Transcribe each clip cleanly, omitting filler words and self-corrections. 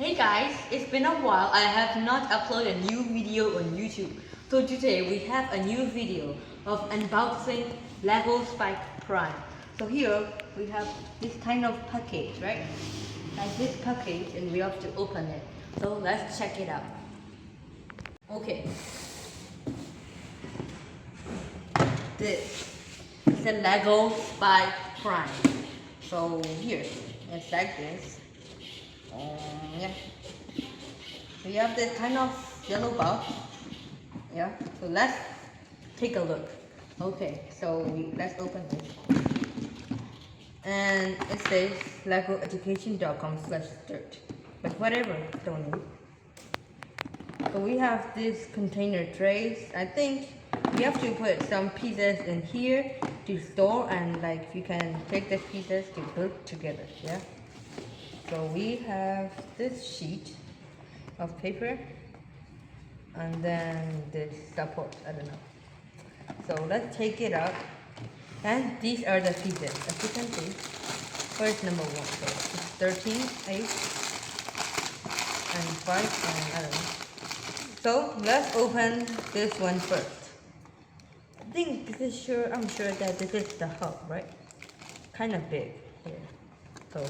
Hey guys, it's been a while. I have not uploaded a new video on YouTube. So today we have a new video of unboxing Lego Spike Prime. So here we have this kind of package, right? Like this package, and we have to open it. So let's check it out. Okay. This is the Lego Spike Prime. So here, it's like this. Yeah, we have this kind of yellow box. Yeah, so let's take a look. Okay, so let's open it, and it says legoeducation.com/dirt, but whatever, don't know. So we have this container trays. I think we have to put some pieces in here to store, and like you can take the pieces to put together. Yeah. So we have this sheet of paper, and then this support, I don't know. So let's take it out, and these are the pieces. As you can see, first number 1, so it's 13, 8, and 5, and I don't know. So let's open this one first. I'm sure that this is the hub, right? Kind of big here. So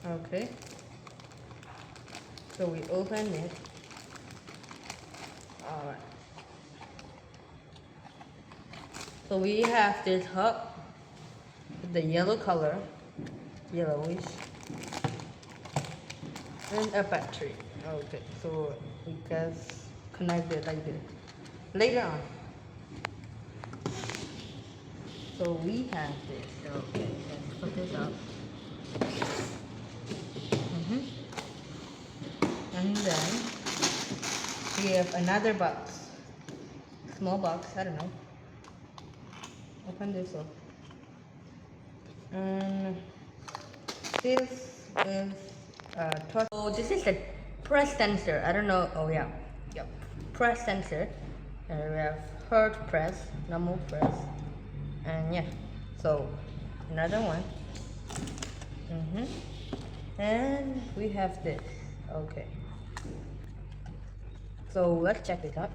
okay, so we open it. Alright, so we have this hub with the yellow color, yellowish, and a battery. Okay, so we just connect it like this later on. So we have this. Okay, let's put this up. And then we have another box, small box, I don't know. Open this up. And this is so this is the press sensor. I don't know. Oh yeah, yep, press sensor. And we have hard press, normal press, and yeah. So another one. And we have this. Okay. So let's check this out.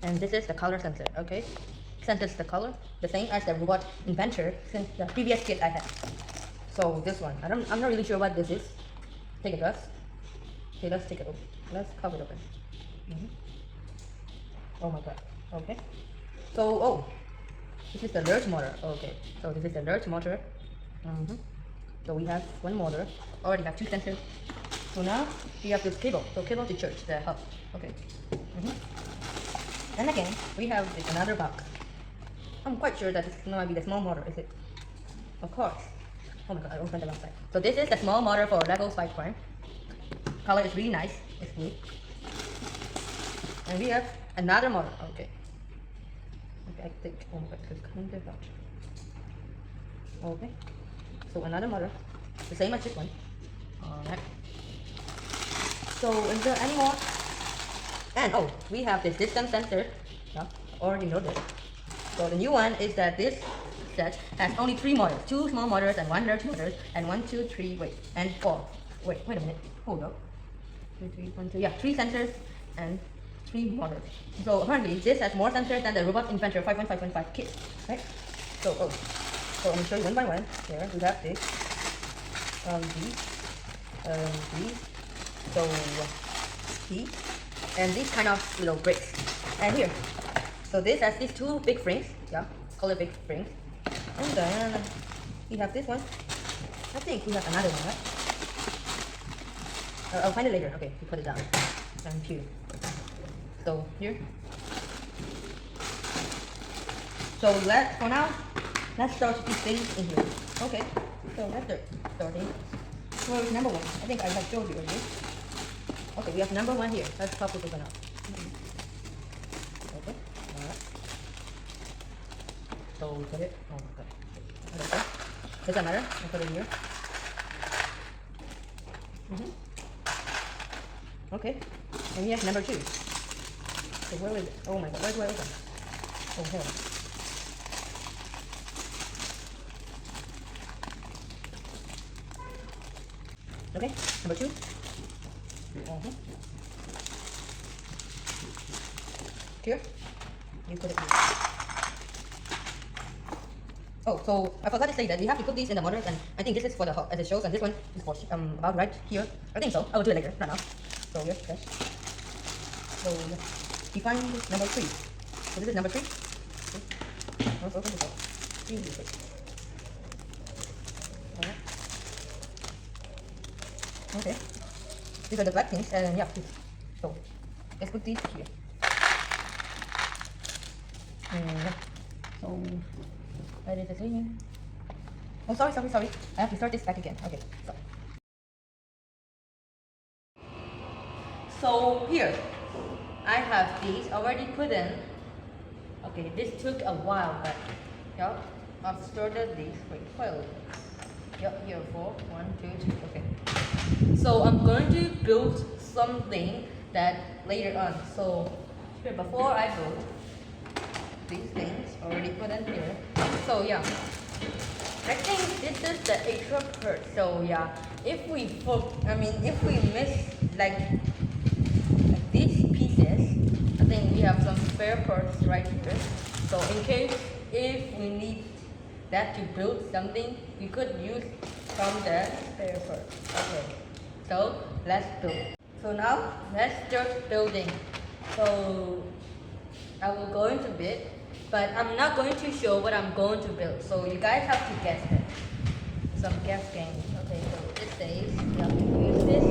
And this is the color sensor, okay? Senses the color, the same as the robot inventor since the previous kit I had. So this one, I'm not really sure what this is. Take a guess. Okay, let's take it open. Let's cover it open. Oh my god. Okay. So this is the latch motor. Okay. So this is the latch motor. So we have one motor. Already have 2 sensors. So now we have this cable. So cable to charge the hub. Okay. And again, we have this another box. I'm quite sure that this might be the small motor, is it? Of course. Oh my god, I opened the wrong side. So this is the small motor for Lego Spike Prime. Color is really nice. It's blue. And we have another motor. Okay. Okay, I think. Oh my god, it's kind of out. Okay. So another motor, the same as this one. Alright. So is there any more? And we have this distance sensor. Yeah, already know this. So the new one is that this set has only 3 motors, 2 small motors and 1 large motor, and 1, 2, 3, and 4. Wait a minute. Hold up. 2, 3, 1, 2. Yeah, 3 sensors and 3 motors. So apparently this has more sensors than the Robot Inventor 5.5.5 kit, right? So so I'm gonna show you one by one. Here we have this, these, so these, and these kind of little bricks. And here, so this has these 2 big frames, yeah, color big frames. And then we have this one. I think we have another one, right? I'll find it later. Okay, we put it down. And here. So here. So for now, let's start these things in here. Okay. So let's starting. Where is number 1? I think I have showed you already. Okay, we have number 1 here. Let's pop it open up. Okay. Alright. So we put it. Oh my god. Okay. Doesn't matter. I put it here. Okay. And we have number 2. So where is it? Oh my god. Where is it? Oh hell. Okay, number 2. Here, you put it here. Oh, so I forgot to say that we have to put these in the motors, and I think this is for the as it shows, and this one is for about right here. I think so. I will do it later, not now. So yes, yes. So we find number 3. So this is number 3. Okay. Let's open this up. Alright. Okay. These are the black things, and yeah. So let's put these here. Yeah. So where is the thing? Oh, sorry. I have to start this back again. Okay. So here, I have these already put in. Okay, this took a while, but yeah, I've started these. Wait, yep, here 4, 1, 2, 3. Okay. So I'm going to build something that later on. So here, before I build these things already put in here. So yeah, I think this is the extra part. So yeah, if we miss like these pieces, I think we have some spare parts right here. So in case if we need that to build something, we could use from the spare parts. Okay, so let's build. So now let's start building. So I will go into bit, but I'm not going to show what I'm going to build. So you guys have to guess it. Some guess game. Okay, so it says you have to use this.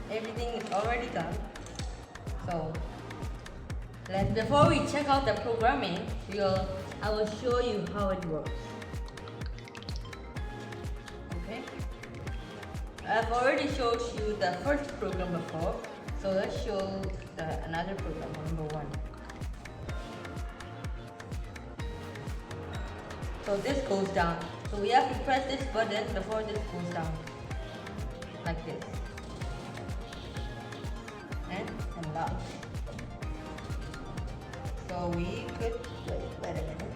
Everything is already done. So before we check out the programming, I will show you how it works. Okay, I've already showed you the first program before, so let's show another program, number 1. So this goes down. So we have to press this button before this goes down, like this. And unlock. So we could wait a minute.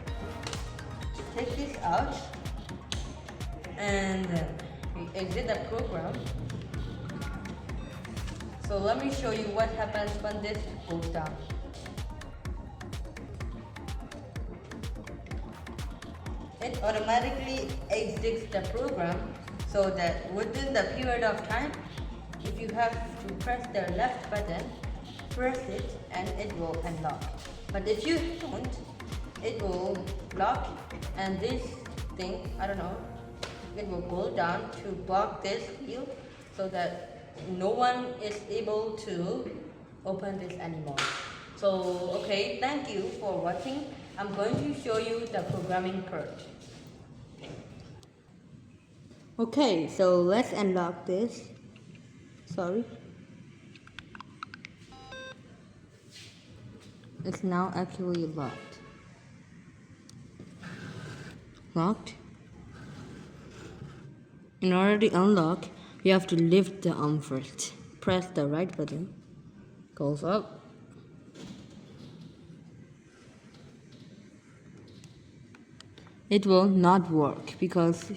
Take this out and we exit the program. So let me show you what happens when this goes down. It automatically exits the program, so that within the period of time, if you have to press the left button, press it and it will unlock. But if you don't, it will lock, and this thing, I don't know, it will go down to block this wheel so that no one is able to open this anymore. So okay, thank you for watching. I'm going to show you the programming part. Okay, so let's unlock this. Sorry. It's now actually locked. Locked. In order to unlock, you have to lift the arm first. Press the right button. Goes up. It will not work because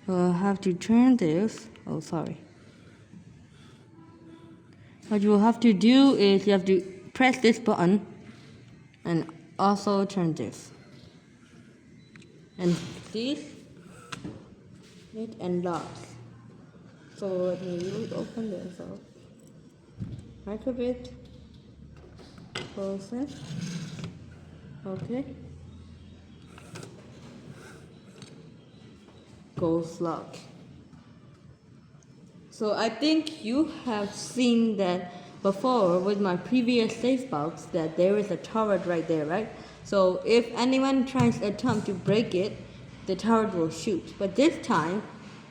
you'll have to turn this. Oh, sorry. What you will have to do is you have to press this button and also turn this. And this, it unlocks. So let me really open this up. Like a bit. Close it. Okay. Ghost lock. So I think you have seen that before with my previous safe box that there is a turret right there, right? So if anyone tries to attempt to break it, the turret will shoot. But this time,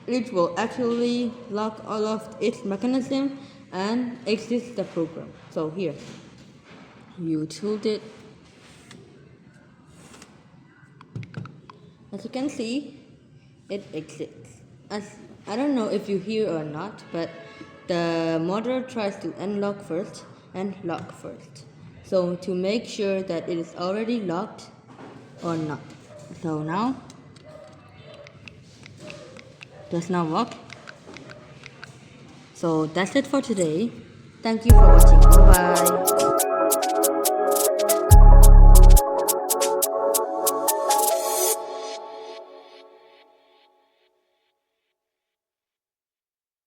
it will actually lock all of its mechanism and exit the program. So here, you tilt it. As you can see, it exits. As I don't know if you hear or not, but the motor tries to unlock first and lock first. So to make sure that it is already locked or not. So now, does not work. So that's it for today. Thank you for watching. Bye bye.